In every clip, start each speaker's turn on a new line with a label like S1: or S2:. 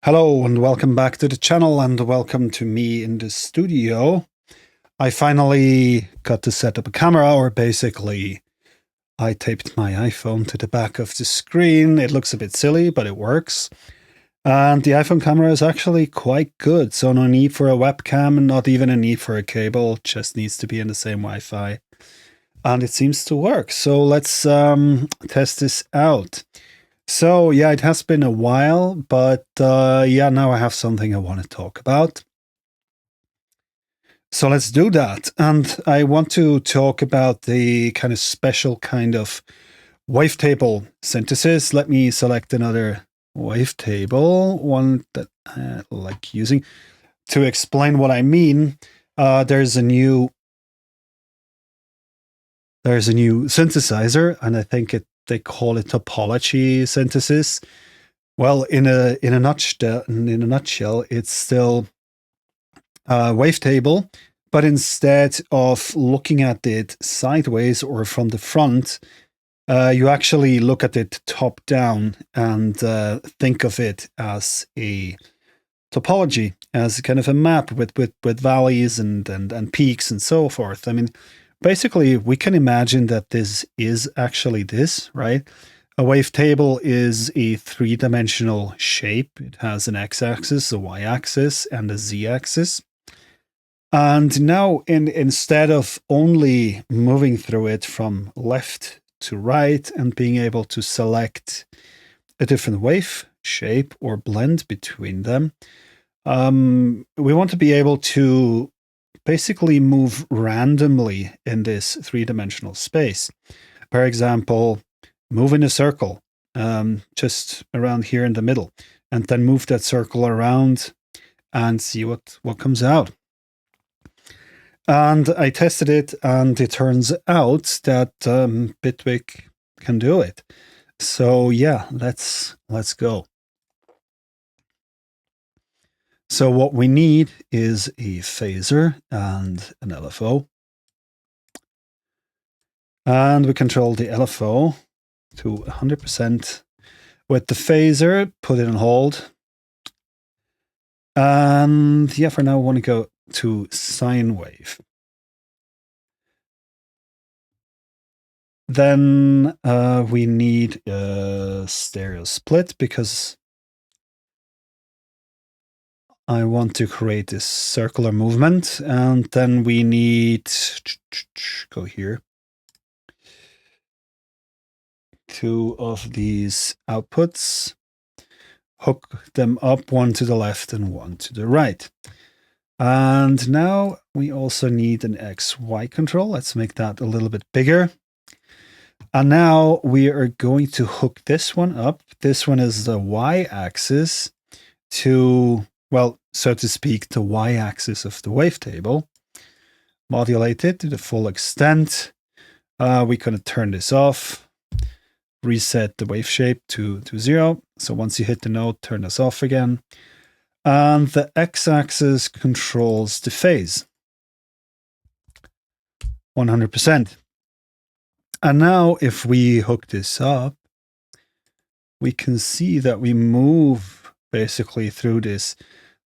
S1: Hello and welcome back to the channel and welcome to me in the studio. I finally got to set up a camera, or basically I taped my iPhone to the back of the screen. It looks a bit silly, but it works. And the iPhone camera is actually quite good, so no need for a webcam, not even a need for a cable, just needs to be in the same Wi-Fi. And it seems to work, so let's test this out. So yeah, it has been a while, but yeah, now I have something I want to talk about. So let's do that. And I want to talk about the kind of special kind of wavetable synthesis. Let me select another wavetable, one that I like using. To explain what I mean, there's a new synthesizer, and I think they call it Topology synthesis. Well, in a nutshell, it's still wavetable, but instead of looking at it sideways or from the front, you actually look at it top down and think of it as a topology, as kind of a map with valleys and peaks and so forth. I mean, basically, we can imagine that this is actually this, right? A wavetable is a three-dimensional shape. It has an x-axis, a y-axis, and a z-axis. And now, instead of only moving through it from left to right and being able to select a different wave shape or blend between them, we want to be able to basically move randomly in this three-dimensional space. For example, move in a circle, just around here in the middle, and then move that circle around and see what comes out. And I tested it, and it turns out that Bitwig can do it. So yeah, let's go. So what we need is a phaser and an LFO. And we control the LFO to 100%. With the phaser, put it on hold. And yeah, for now, I want to go to sine wave. Then we need a stereo split because I want to create this circular movement. And then we need, go here, two of these outputs, hook them up, one to the left and one to the right. And now we also need an XY control. Let's make that a little bit bigger. And now we are going to hook this one up. This one is the y-axis to, well, so to speak, the y-axis of the wavetable. Modulate it to the full extent. We're going to turn this off. Reset the wave shape to 0. So once you hit the note, turn this off again. And the x-axis controls the phase. 100%. And now if we hook this up, we can see that we move basically through this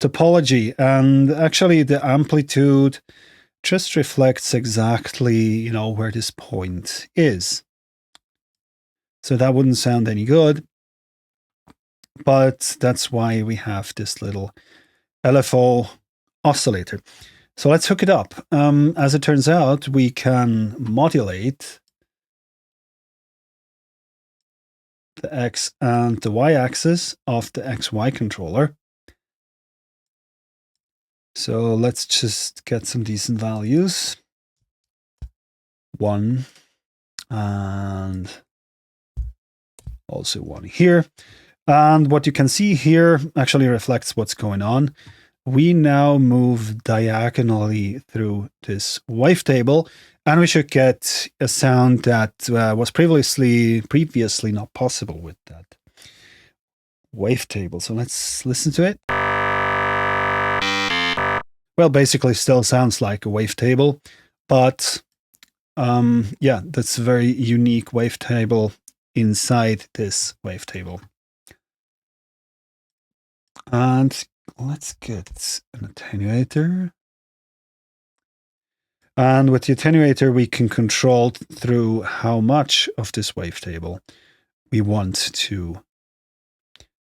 S1: topology. And actually the amplitude just reflects exactly, where this point is. So that wouldn't sound any good, but that's why we have this little LFO oscillator. So let's hook it up. As it turns out, we can modulate the X and the Y axis of the XY controller. So let's just get some decent values. 1 and also 1 here. And what you can see here actually reflects what's going on. We now move diagonally through this wavetable, and we should get a sound that was previously not possible with that wavetable. So let's listen to it. Well, basically still sounds like a wavetable, but yeah, that's a very unique wavetable inside this wavetable. And let's get an attenuator. And with the attenuator, we can control through how much of this wavetable we want to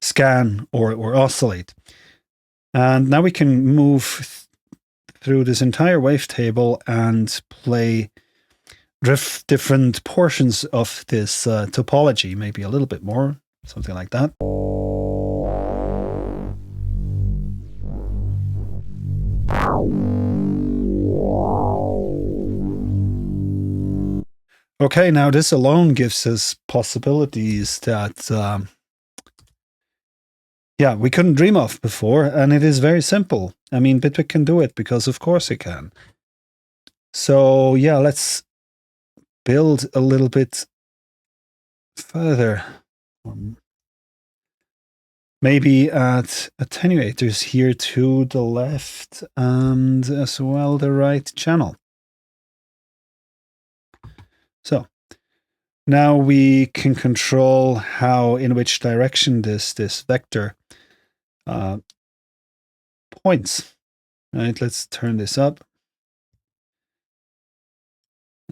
S1: scan or oscillate. And now we can move through this entire wavetable and play different portions of this topology, maybe a little bit more, something like that. Okay, now this alone gives us possibilities that, yeah, we couldn't dream of before, and it is very simple. I mean, Bitwig can do it because of course it can. So yeah, let's build a little bit further. Maybe add attenuators here to the left and as well the right channel. So now we can control how, in which direction this vector points. Right, let's turn this up.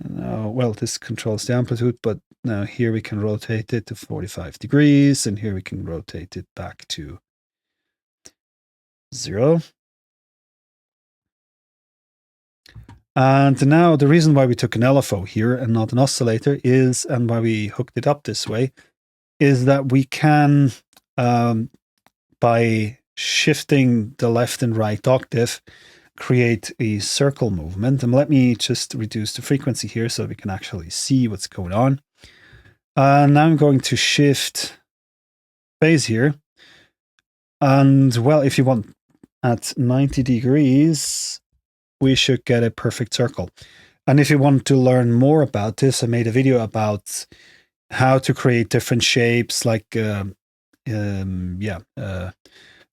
S1: Now, well, this controls the amplitude, but now here we can rotate it to 45 degrees, and here we can rotate it back to 0. And now the reason why we took an LFO here and not an oscillator is, and why we hooked it up this way, is that we can, by shifting the left and right octave, create a circle movement. And let me just reduce the frequency here so we can actually see what's going on. Now I'm going to shift phase here. And well, if you want at 90 degrees, we should get a perfect circle. And if you want to learn more about this, I made a video about how to create different shapes, like a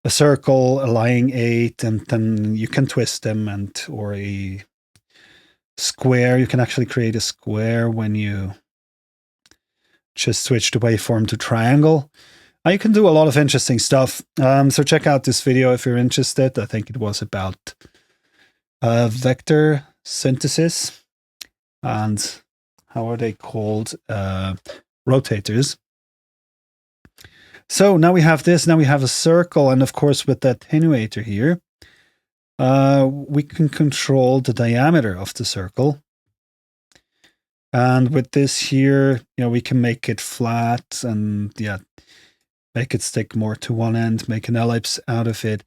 S1: circle, a lying 8, and then you can twist them, or a square. You can actually create a square when you just switch the waveform to triangle. You can do a lot of interesting stuff. So check out this video if you're interested. I think it was about vector synthesis and how are they called? Rotators. So now we have this. Now we have a circle, and of course with the attenuator here, we can control the diameter of the circle. And with this here, we can make it flat and make it stick more to one end, make an ellipse out of it.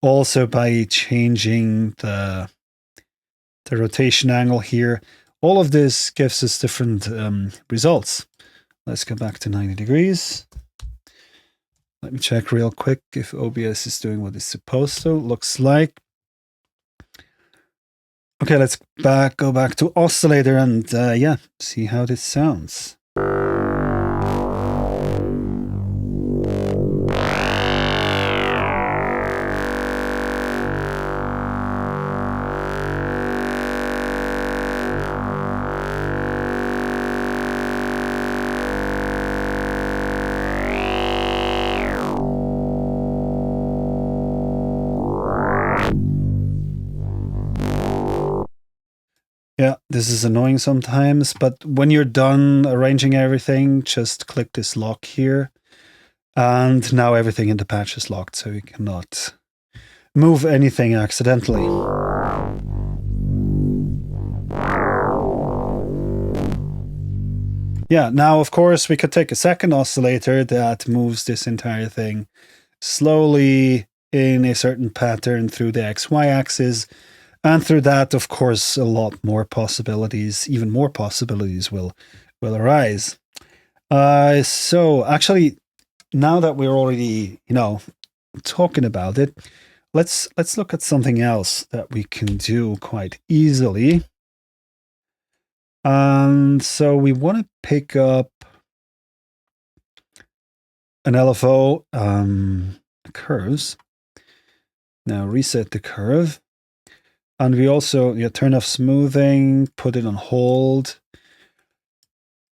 S1: Also by changing the rotation angle here. All of this gives us different results. Let's go back to 90 degrees. Let me check real quick if OBS is doing what it's supposed to. Looks like. Okay, let's go back to Oscillator and see how this sounds. Yeah, this is annoying sometimes, but when you're done arranging everything, just click this lock here. And now everything in the patch is locked, so you cannot move anything accidentally. Yeah, now of course we could take a second oscillator that moves this entire thing slowly in a certain pattern through the XY axis. And through that, of course, a lot more possibilities, even more possibilities will arise. So actually, now that we're already, talking about it, let's look at something else that we can do quite easily. And so we want to pick up an LFO curves. Now reset the curve. And we also turn off smoothing, put it on hold.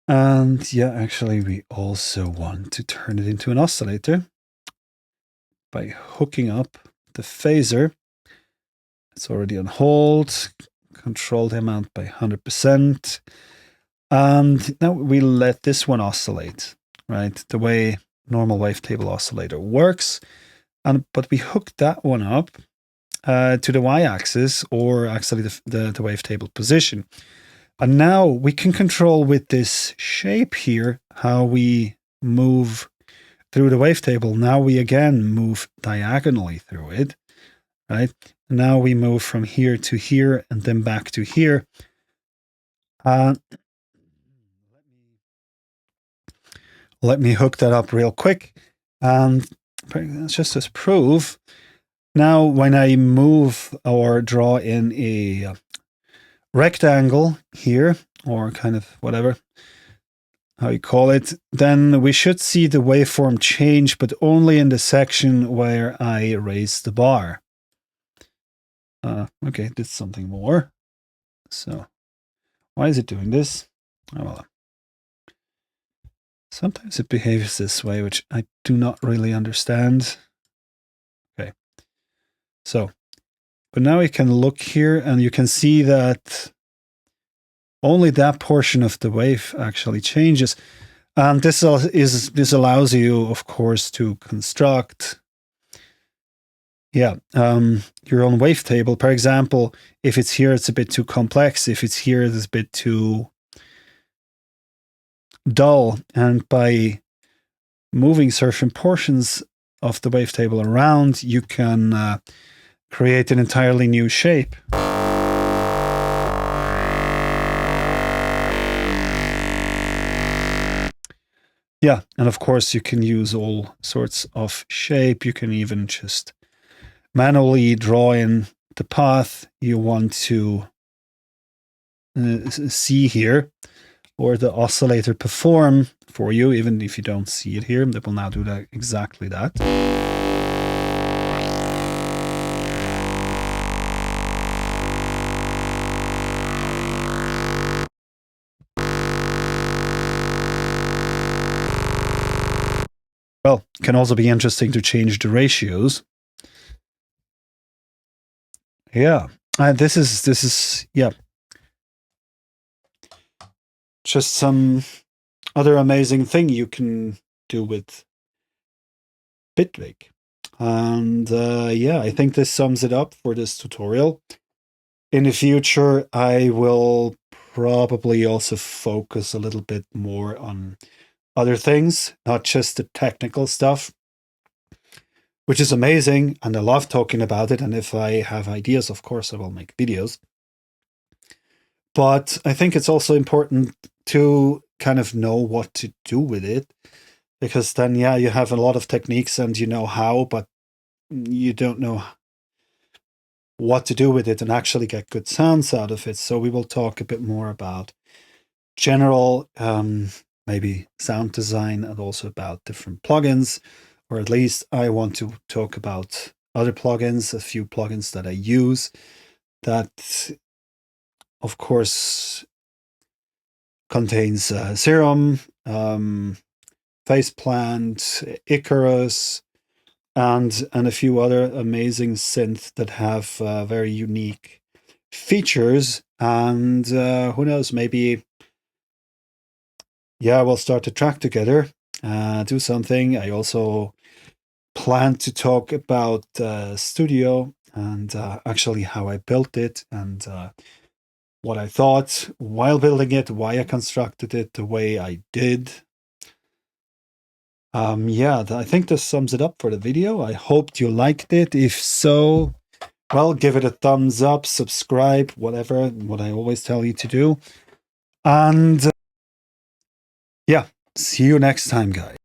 S1: And actually we also want to turn it into an oscillator by hooking up the phaser. It's already on hold. Control the amount by 100%. And now we let this one oscillate, right? The way normal wavetable oscillator works. But we hook that one up to the y-axis, or actually the wavetable position. And now we can control with this shape here how we move through the wavetable. Now we again move diagonally through it, right? And now we move from here to here and then back to here. Let me hook that up real quick. Just as proof, now when I move or draw in a rectangle here, or kind of whatever, how you call it, then we should see the waveform change, but only in the section where I raise the bar. Okay, did something more. So why is it doing this? Oh, well. Sometimes it behaves this way, which I do not really understand. Okay. So, but now we can look here and you can see that only that portion of the wave actually changes. And this allows you, of course, to construct your own wavetable. For example, if it's here, it's a bit too complex. If it's here, it's a bit too dull. And by moving certain portions of the wavetable around, you can create an entirely new shape. Yeah, and of course you can use all sorts of shape. You can even just manually draw in the path you want to see here, or the oscillator perform for you, even if you don't see it here. It will now do that exactly that. Well, it can also be interesting to change the ratios. Yeah, this is yeah, just some other amazing thing you can do with Bitwig. And yeah, I think this sums it up for this tutorial. In the future, I will probably also focus a little bit more on other things, not just the technical stuff, which is amazing, and I love talking about it. And if I have ideas, of course, I will make videos. But I think it's also important to kind of know what to do with it, because then, yeah, you have a lot of techniques and you know how, but you don't know what to do with it and actually get good sounds out of it. So we will talk a bit more about general, maybe sound design, and also about different plugins, or at least I want to talk about other plugins, a few plugins that I use that, of course, contains Serum, Faceplant, Icarus, and a few other amazing synths that have very unique features. And who knows, maybe, yeah, we'll start a track together, do something. I also plan to talk about Studio and actually how I built it, and what I thought while building it, why I constructed it the way I did. Yeah, I think this sums it up for the video. I hoped you liked it. If so, well, give it a thumbs up, subscribe, whatever, what I always tell you to do. And yeah, see you next time, guys.